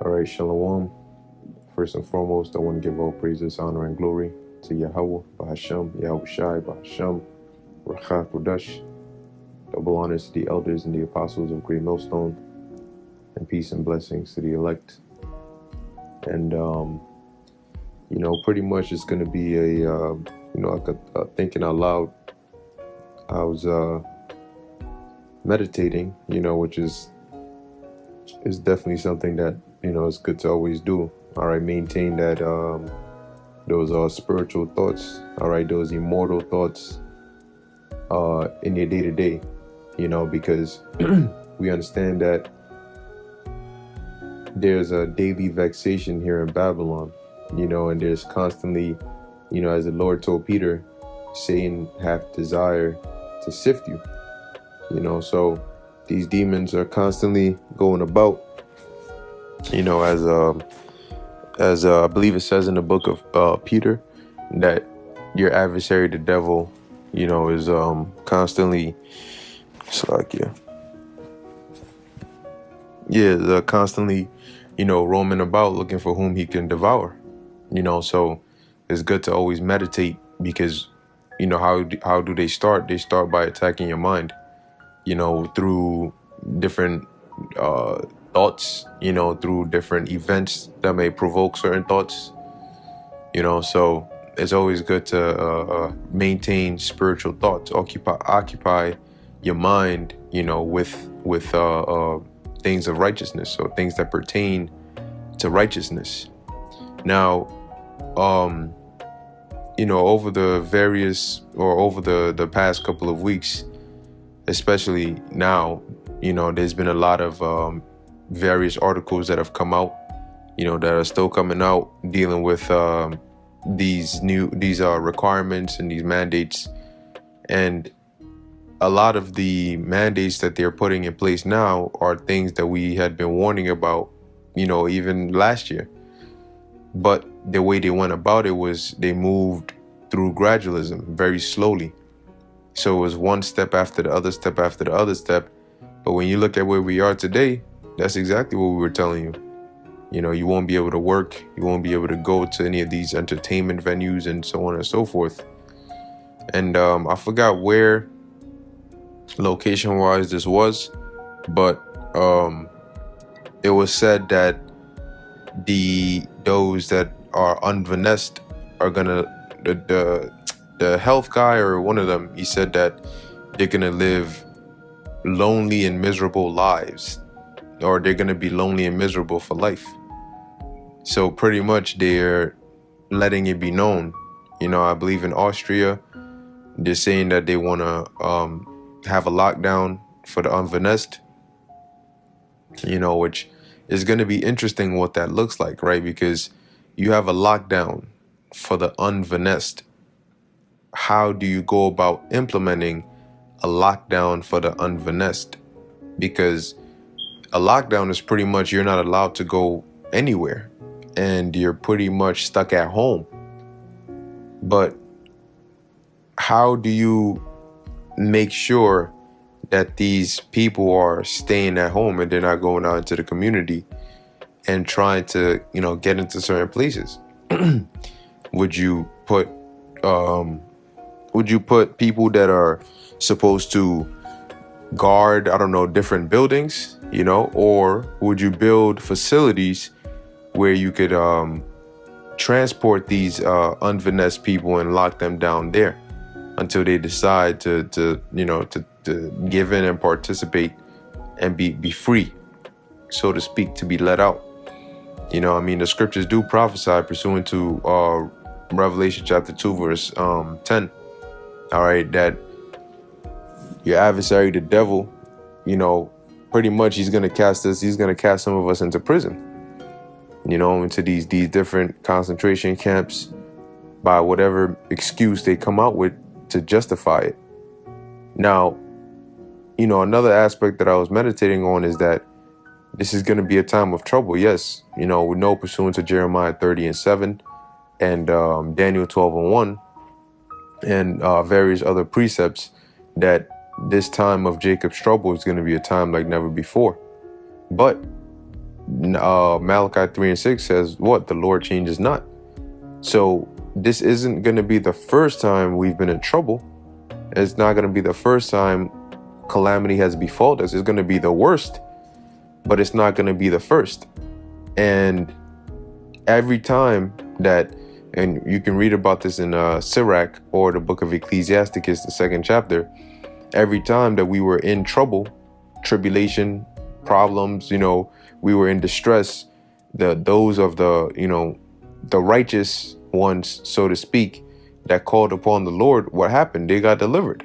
All right, Shalom. First and foremost, I want to give all praises, honor, and glory to Yahweh, Bahasham, Yahweh Shai, Bahasham, Rachah Kodash. Double honors to the elders and the apostles of Great Millstone, and peace and blessings to the elect. And, pretty much it's going to be like a thinking out loud. I was meditating, which is definitely something that, it's good to always do. All right, maintain that those spiritual thoughts, all right, those immortal thoughts in your day-to-day, because we understand that there's a daily vexation here in Babylon, and there's constantly, as the Lord told Peter, Satan hath desire to sift you, so these demons are constantly going about, as I believe it says in the book of Peter, that your adversary, the devil, is constantly, constantly, roaming about looking for whom he can devour, so it's good to always meditate because, how do they start? They start by attacking your mind, through different thoughts, through different events that may provoke certain thoughts, so it's always good to maintain spiritual thoughts, occupy your mind, with things of righteousness, so things that pertain to righteousness. Now, over the past couple of weeks, especially now, there's been a lot of various articles that have come out, that are still coming out, dealing with these requirements and these mandates. And a lot of the mandates that they're putting in place now are things that we had been warning about, even last year. But the way they went about it was they moved through gradualism very slowly. So it was one step after the other step after the other step. But when you look at where we are today, that's exactly what we were telling you. You won't be able to work. You won't be able to go to any of these entertainment venues and so on and so forth. And I forgot where location-wise this was, but it was said that those that are unvanessed are gonna, the health guy or one of them, he said that they're gonna live lonely and miserable lives, or they're gonna be lonely and miserable for life. So pretty much they're letting it be known. I believe in Austria, they're saying that they want to have a lockdown for the unvanessed, which is going to be interesting what that looks like, right? Because you have a lockdown for the unvanessed. How do you go about implementing a lockdown for the unvanessed? Because a lockdown is pretty much you're not allowed to go anywhere and you're pretty much stuck at home. But how do you make sure that these people are staying at home and they're not going out into the community and trying to, get into certain places? Would you put people that are supposed to guard, different buildings, or would you build facilities where you could transport these unvanessed people and lock them down there until they decide to give in and participate and be free, so to speak, to be let out. The scriptures do prophesy pursuant to Revelation chapter 2, verse 10. All right, that your adversary, the devil, pretty much he's going to cast some of us into prison, into these different concentration camps by whatever excuse they come out with to justify it. Now, another aspect that I was meditating on is that this is going to be a time of trouble. Yes, we know pursuant to Jeremiah 30:7 and Daniel 12:1 and various other precepts that this time of Jacob's trouble is going to be a time like never before. But Malachi 3 and 6 says, what? The Lord changes not. So this isn't going to be the first time we've been in trouble. It's not going to be the first time calamity has befallen us. It's going to be the worst, but it's not going to be the first. And every time that, and you can read about this in Sirach or the book of Ecclesiasticus, the 2nd chapter, every time that we were in trouble, tribulation, problems, we were in distress, those of the righteous ones, so to speak, that called upon the Lord, what happened? They got delivered.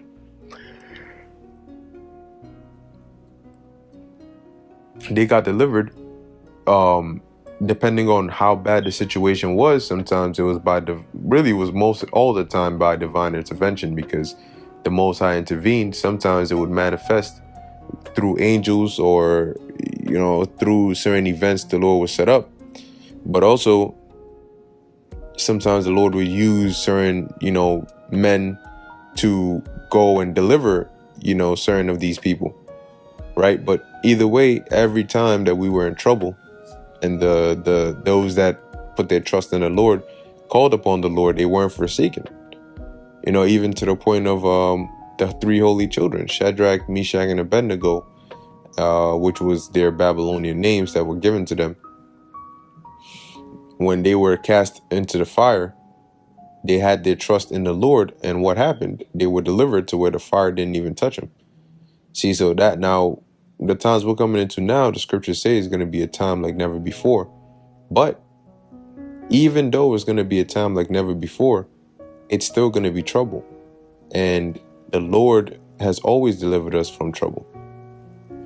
They got delivered. Depending on how bad the situation was, sometimes it was most all the time by divine intervention, because the Most High intervened. Sometimes it would manifest through angels or, through certain events the Lord would set up. But also, sometimes the Lord would use certain, men to go and deliver, certain of these people, right? But either way, every time that we were in trouble, and those that put their trust in the Lord, called upon the Lord, they weren't forsaken. Even to the point of the 3 holy children, Shadrach, Meshach, and Abednego, which was their Babylonian names that were given to them. When they were cast into the fire, they had their trust in the Lord, and what happened? They were delivered to where the fire didn't even touch them. See, so that now, the times we're coming into now, the scriptures say is going to be a time like never before. But even though it's going to be a time like never before, it's still going to be trouble. And the Lord has always delivered us from trouble.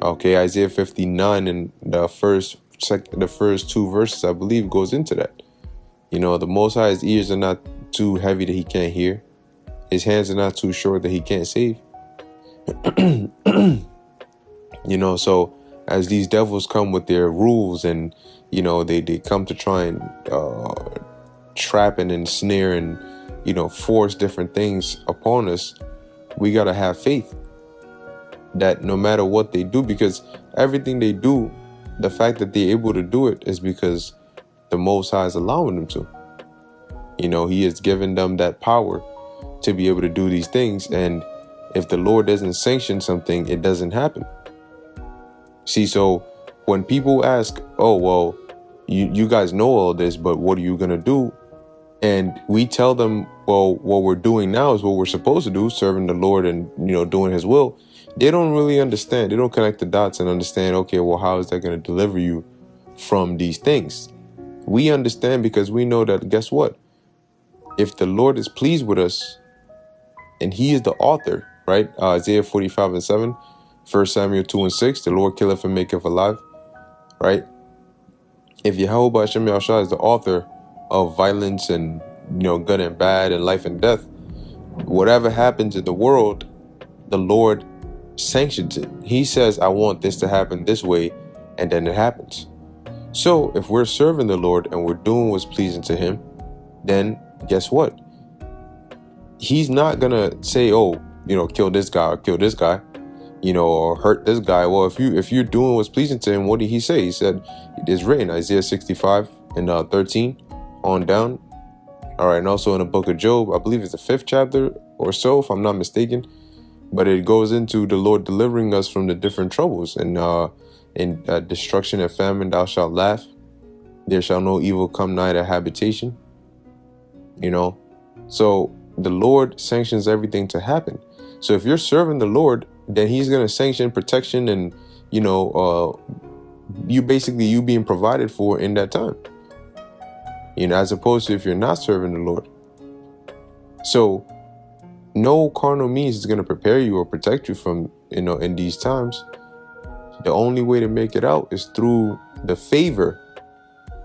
Okay, Isaiah 59 and the first 2 verses, I believe, goes into that. The Most High's ears are not too heavy that he can't hear. His hands are not too short that he can't save. So as these devils come with their rules and, they come to try and trap and ensnare and, force different things upon us, we got to have faith that no matter what they do, because everything they do, the fact that they're able to do it is because the Most High is allowing them to. He has given them that power to be able to do these things. And if the Lord doesn't sanction something, it doesn't happen. See, so when people ask, oh, well, you guys know all this, but what are you going to do? And we tell them, well, what we're doing now is what we're supposed to do, serving the Lord and, doing his will. They don't really understand. They don't connect the dots and understand, okay, well, how is that going to deliver you from these things? We understand because we know that, guess what? If the Lord is pleased with us and he is the author, right? Isaiah 45 and 7, 1 Samuel 2 and 6, the Lord killeth and maketh alive, right? If Yahweh Hashem Yahushua is the author of violence and, good and bad and life and death, whatever happens in the world, the Lord sanctions it. He says, I want this to happen this way, and then it happens. So if we're serving the Lord and we're doing what's pleasing to him, then guess what? He's not gonna say, oh, kill this guy or kill this guy, or hurt this guy. Well, if you're doing what's pleasing to him, what did he say? He said, it is written, Isaiah 65 and 13 on down. All right, and also in the book of Job, I believe it's the 5th chapter or so, if I'm not mistaken. But it goes into the Lord delivering us from the different troubles. And in destruction and famine, thou shalt laugh. There shall no evil come nigh thy habitation. So the Lord sanctions everything to happen. So if you're serving the Lord, then he's going to sanction protection and, you being provided for in that time. As opposed to if you're not serving the Lord. So no carnal means is going to prepare you or protect you from, in these times. The only way to make it out is through the favor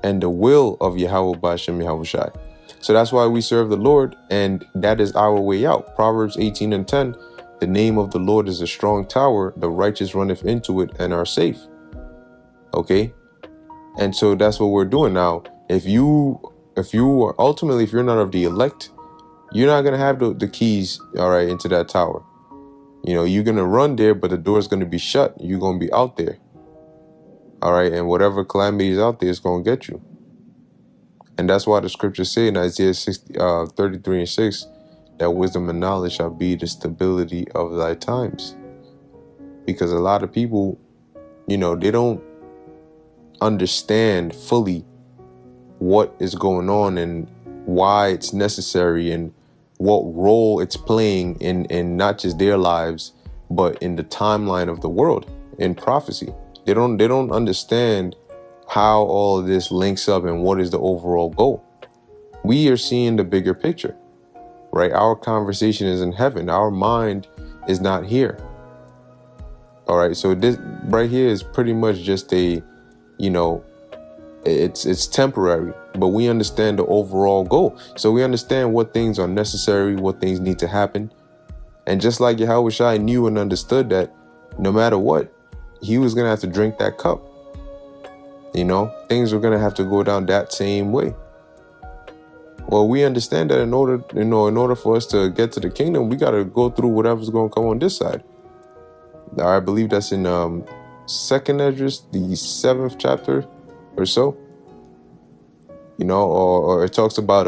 and the will of Yahweh Ba'ashem Yahushai. So that's why we serve the Lord, and that is our way out. Proverbs 18 and 10, the name of the Lord is a strong tower. The righteous runneth into it and are safe. Okay? And so that's what we're doing now. If you're not of the elect, you're not going to have the keys, all right, into that tower. You're going to run there, but the door's going to be shut. You're going to be out there. All right. And whatever calamity is out there is going to get you. And that's why the scriptures say in Isaiah 33 and 6, that wisdom and knowledge shall be the stability of thy times. Because a lot of people, they don't understand fully what is going on and why it's necessary and what role it's playing in not just their lives, but in the timeline of the world, in prophecy. They don't understand how all of this links up and what is the overall goal. We are seeing the bigger picture, right? Our conversation is in heaven. Our mind is not here. All right. So this right here is pretty much just a, it's temporary, but we understand the overall goal. So we understand what things are necessary, what things need to happen. And just like Yahweh Shai knew and understood that no matter what, he was going to have to drink that cup. Things were going to have to go down that same way. Well, we understand that in order for us to get to the kingdom, we got to go through whatever's going to come on this side. I believe that's in 2nd Esdras, the 7th chapter or so. Or it talks about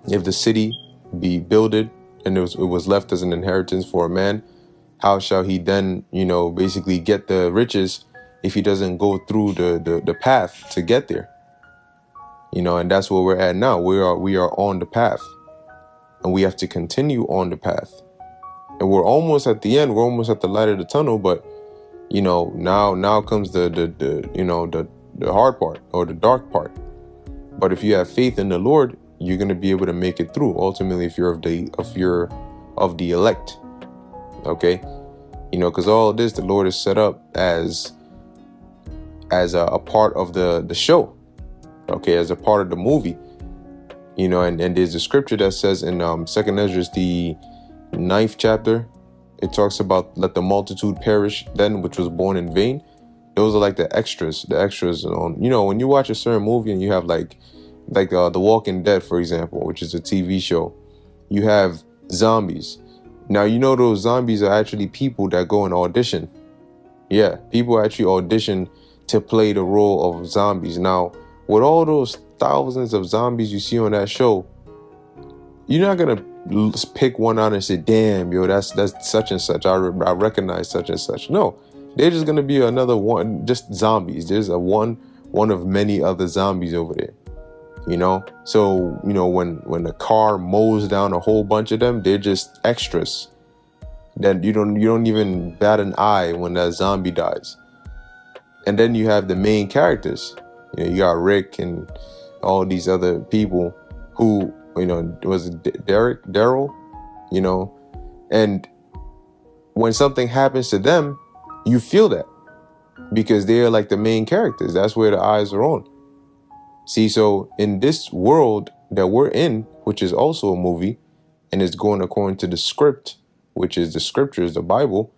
if the city be builded and it was left as an inheritance for a man, how shall he then, basically get the riches if he doesn't go through the path to get there? And that's where we're at now. We are on the path, and we have to continue on the path. And we're almost at the end. We're almost at the light of the tunnel. But now comes the hard part, or the dark part. But if you have faith in the Lord, you're going to be able to make it through. Ultimately, if you're of the elect, okay, because all this the Lord has set up as a part of the show, okay, as a part of the movie, and there's a scripture that says in 2nd Esdras, the 9th chapter, it talks about let the multitude perish then which was born in vain. Those are like the extras on, when you watch a certain movie and you have like The Walking Dead, for example, which is a TV show, you have zombies. Now, those zombies are actually people that go and audition. Yeah, people actually audition to play the role of zombies. Now, with all those thousands of zombies you see on that show, you're not going to pick one out and say, damn, yo, that's such and such. I recognize such and such. No, they're just going to be another one, just zombies. There's one of many other zombies over there. So, when the car mows down a whole bunch of them, they're just extras. Then you don't even bat an eye when that zombie dies. And then you have the main characters. You got Rick and all these other people who, was it Daryl, and when something happens to them, you feel that because they're like the main characters. That's where the eyes are on. See, so in this world that we're in, which is also a movie, and is going according to the script, which is the scriptures, the Bible,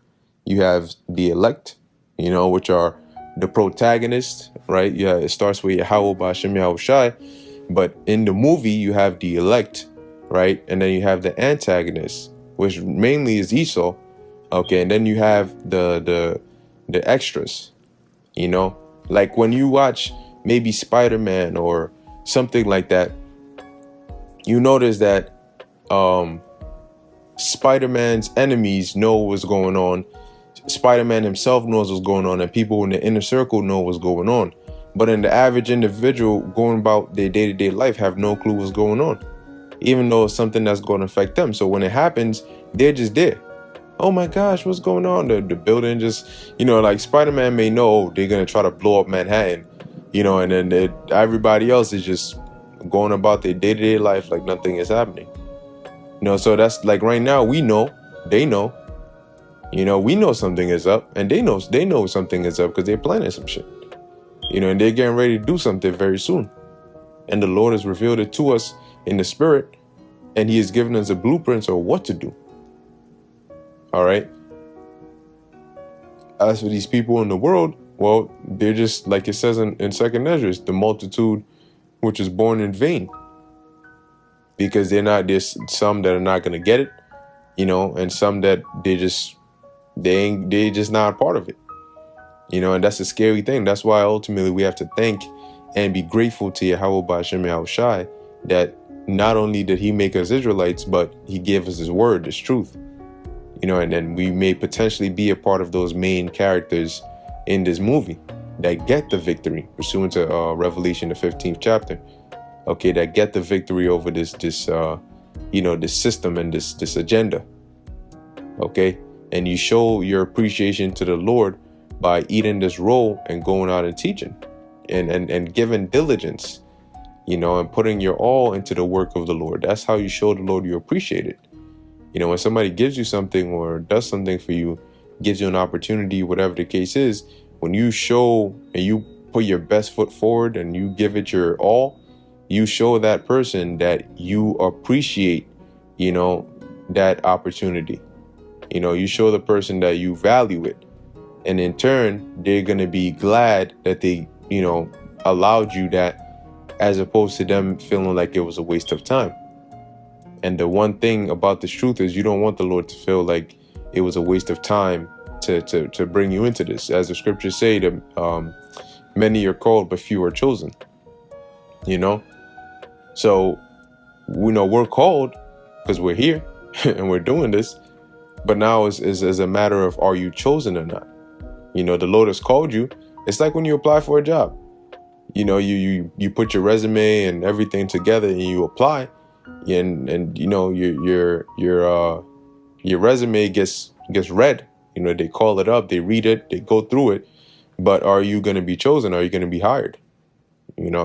you have the elect, which are the protagonists, right? Yeah, it starts with Yahweh Ba'Shem Yahweh Shai, but in the movie you have the elect, right? And then you have the antagonist, which mainly is Esau, okay? And then you have the extras, like when you watch maybe Spider-Man or something like that, you notice that Spider-Man's enemies know what's going on. Spider-Man himself knows what's going on, and people in the inner circle know what's going on. But in the average individual going about their day-to-day life have no clue what's going on, even though it's something that's going to affect them. So when it happens, they're just there. Oh my gosh, what's going on? The building just, like Spider-Man may know they're going to try to blow up Manhattan, and then everybody else is just going about their day-to-day life like nothing is happening. So that's like right now, we know, they know, we know something is up, and they know something is up because they're planning some shit, and they're getting ready to do something very soon. And the Lord has revealed it to us in the spirit, and he has given us a blueprint of what to do. All right. As for these people in the world, well, they're just like it says in 2nd Esdras, the multitude which is born in vain, because there's some that are not going to get it, and some that they just not a part of it. And that's a scary thing. That's why ultimately we have to thank and be grateful to Yahweh Ba'Shem Yahweh Shai that not only did he make us Israelites, but he gave us his word, his truth. And then we may potentially be a part of those main characters in this movie that get the victory pursuant to Revelation, the 15th chapter. Okay, that get the victory over this system and this agenda. Okay, and you show your appreciation to the Lord by eating this roll and going out and teaching and giving diligence, and putting your all into the work of the Lord. That's how you show the Lord you appreciate it. When somebody gives you something or does something for you, gives you an opportunity, whatever the case is, when you show and you put your best foot forward and you give it your all, you show that person that you appreciate, that opportunity. You show the person that you value it. And in turn, they're going to be glad that they, allowed you that, as opposed to them feeling like it was a waste of time. And the one thing about this truth is you don't want the Lord to feel like it was a waste of time to bring you into this. As the scriptures say, that many are called, but few are chosen. So, we're called because we're here and we're doing this. But now is a matter of, are you chosen or not? The Lord has called you. It's like when you apply for a job. You put your resume and everything together and you apply. And your resume gets read. They call it up, they read it, they go through it. But are you going to be chosen? Are you going to be hired?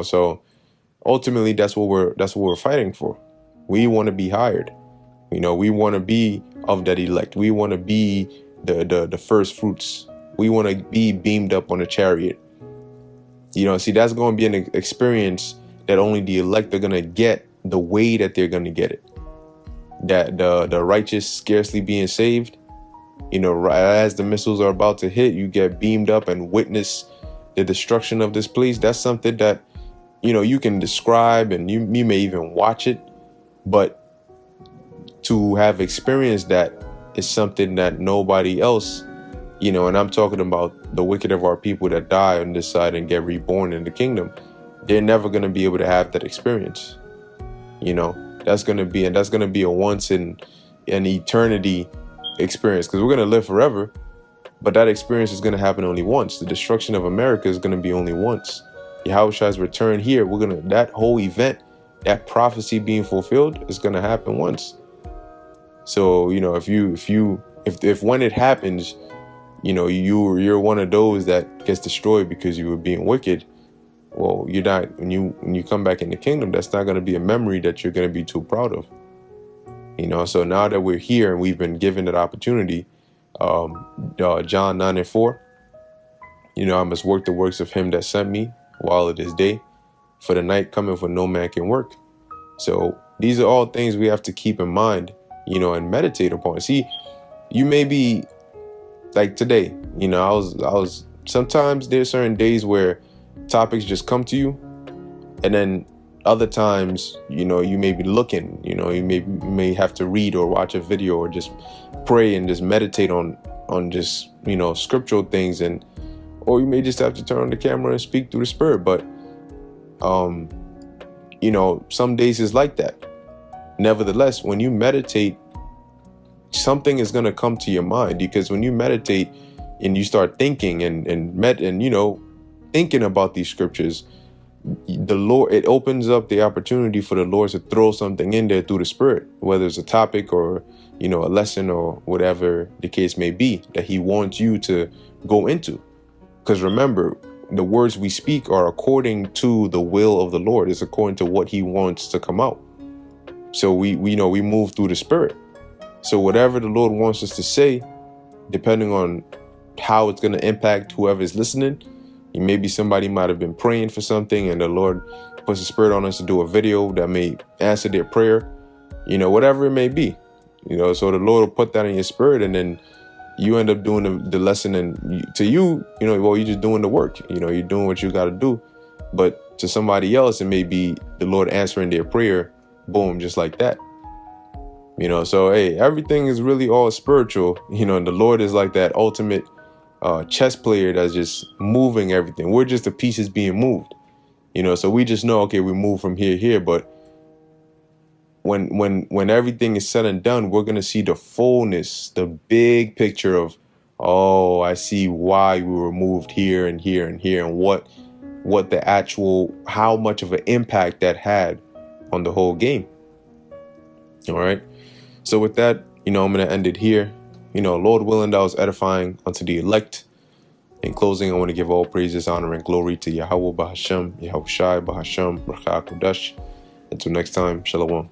So ultimately that's what we're fighting for. We want to be hired. We want to be of that elect. We want to be the first fruits. We want to be beamed up on a chariot. See, that's going to be an experience that only the elect are going to get, the way that they're going to get it. That the righteous scarcely being saved, as the missiles are about to hit, you get beamed up and witness the destruction of this place. That's something that, you can describe and you may even watch it, but to have experienced that is something that nobody else, and I'm talking about the wicked of our people that die on this side and get reborn in the kingdom. They're never going to be able to have that experience. That's going to be a once in an eternity experience, because we're going to live forever. But that experience is going to happen only once. The destruction of America is going to be only once. Yahushua's return here, that whole event, that prophecy being fulfilled is going to happen once. So, if when it happens, you're one of those that gets destroyed because you were being wicked. Well, you're not, when you come back in the kingdom, that's not going to be a memory that you're going to be too proud of. So now that we're here and we've been given that opportunity, John 9:4, I must work the works of him that sent me while it is day, for the night cometh when no man can work. So these are all things we have to keep in mind, and meditate upon. See, you may be like today, I was sometimes there's certain days where topics just come to you, and then other times, you may be looking, you may have to read or watch a video or just pray and just meditate on just, scriptural things, or you may just have to turn on the camera and speak through the Spirit. But, some days is like that. Nevertheless, when you meditate, something is going to come to your mind, because when you meditate and you start thinking and thinking about these scriptures, the Lord, it opens up the opportunity for the Lord to throw something in there through the Spirit, whether it's a topic or, a lesson or whatever the case may be that he wants you to go into. Because remember, the words we speak are according to the will of the Lord. It's according to what he wants to come out. So we move through the Spirit. So whatever the Lord wants us to say, depending on how it's going to impact whoever is listening, maybe somebody might have been praying for something and the Lord puts the Spirit on us to do a video that may answer their prayer, whatever it may be, so the Lord will put that in your spirit, and then you end up doing the lesson, and you're just doing the work, you're doing what you got to do. But to somebody else, it may be the Lord answering their prayer, boom, just like that. So, hey, everything is really all spiritual, and the Lord is like that ultimate, chess player that's just moving everything. We're just the pieces being moved, you know. So we just know, okay, we move from here, but when everything is said and done, we're gonna see the fullness, the big picture of, oh, I see why we were moved here and here and here, and what the actual, how much of an impact that had on the whole game. All right. So with that, I'm going to end it here. Lord willing, that was edifying unto the elect. In closing, I want to give all praises, honor, and glory to Yahweh Bahashem, Yahushai Bahashem, Rakha Kodesh. Until next time, Shalom.